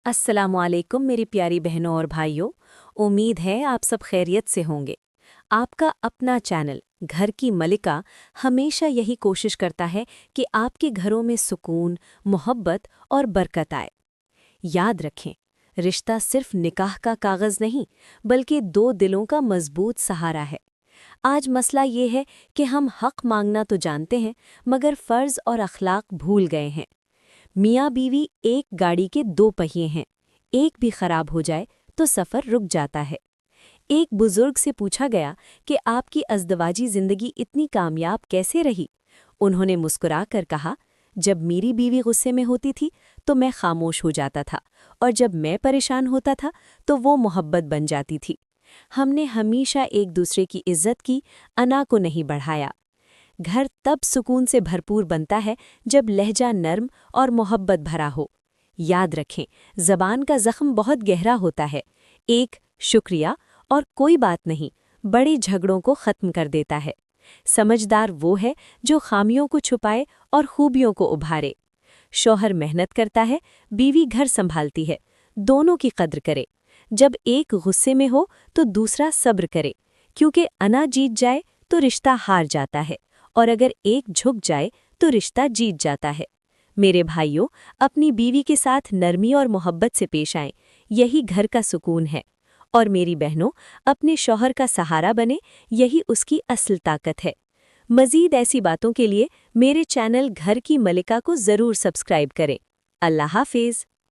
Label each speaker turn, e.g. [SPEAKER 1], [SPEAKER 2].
[SPEAKER 1] अस्सलामुअलैकुम मेरी प्यारी बहनों और भाइयों। उम्मीद है आप सब खैरियत से होंगे। आपका अपना चैनल घर की मलिका हमेशा यही कोशिश करता है कि आपके घरों में सुकून, मोहब्बत और बरकत आए। याद रखें, रिश्ता सिर्फ निकाह का कागज़ नहीं बल्कि दो दिलों का मजबूत सहारा है। आज मसला ये है कि हम हक मांगना तो जानते हैं मगर फ़र्ज़ और अखलाक भूल गए हैं। मियाँ बीवी एक गाड़ी के दो पहिए हैं, एक भी खराब हो जाए तो सफ़र रुक जाता है। एक बुजुर्ग से पूछा गया कि आपकी अज़दवाजी ज़िंदगी इतनी कामयाब कैसे रही? उन्होंने मुस्कुरा कर कहा, जब मेरी बीवी गुस्से में होती थी तो मैं खामोश हो जाता था और जब मैं परेशान होता था तो वो मोहब्बत बन जाती थी। हमने हमेशा एक दूसरे की इज्जत की, अना को नहीं बढ़ाया। घर तब सुकून से भरपूर बनता है जब लहजा नर्म और मोहब्बत भरा हो। याद रखें, ज़बान का ज़ख्म बहुत गहरा होता है। एक शुक्रिया और कोई बात नहीं बड़े झगड़ों को ख़त्म कर देता है। समझदार वो है जो खामियों को छुपाए और खूबियों को उभारे। शौहर मेहनत करता है, बीवी घर संभालती है, दोनों की कद्र करे। जब एक गुस्से में हो तो दूसरा सब्र करे, क्योंकि अना जीत जाए तो रिश्ता हार जाता है और अगर एक झुक जाए तो रिश्ता जीत जाता है। मेरे भाइयों, अपनी बीवी के साथ नरमी और मोहब्बत से पेश आएं, यही घर का सुकून है। और मेरी बहनों, अपने शौहर का सहारा बने, यही उसकी असल ताकत है। मज़ीद ऐसी बातों के लिए मेरे चैनल घर की मलिका को ज़रूर सब्सक्राइब करें। अल्लाह हाफ़िज़।